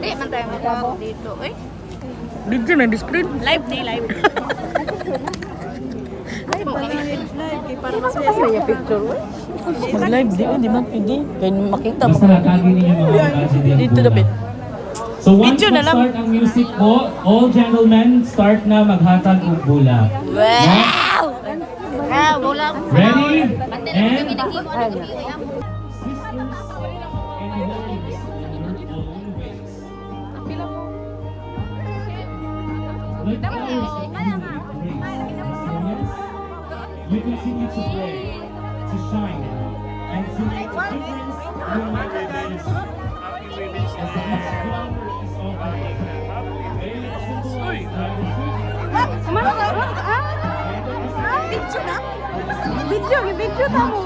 Di man tayo magkabot dito. Eh? Video na display. Live ni live. Live mo kami. Live kay para masaya sa picture. Mag-live di man pwede. Kaya makita mo. Basta natagi ninyo mga presidente. Dito dapat. So once Video na lang. mag-start ang music po, all gentlemen, start na maghatag og bula. Wow! Ah, wala. Ready? And... We continue to pray, to shine, and to make a difference no matter what it is. As the next flower is opening, may it symbolize gratitude. Video na? Video na mo.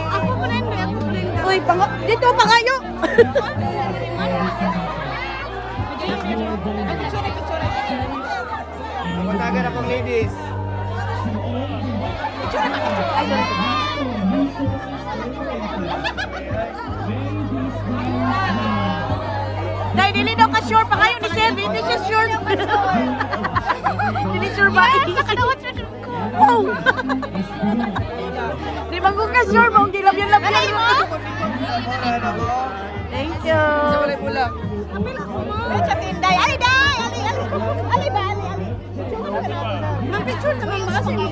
Ako mo rin, ako mo rin. Uy, dito pa kayo. Matagal akong ladies. Dahil dili daw ka sure pa kayo ni Sir. Hindi siya sure. Dili sure ba? Nakadawat siya. Wow! Di magkong ka sure mo. Ang gilab yan lang. Alay mo? Thank you. Sa walay pula. Sa Tinday. Ali, day! Ali ba? Ali. Mag-picture naman ba? Sige.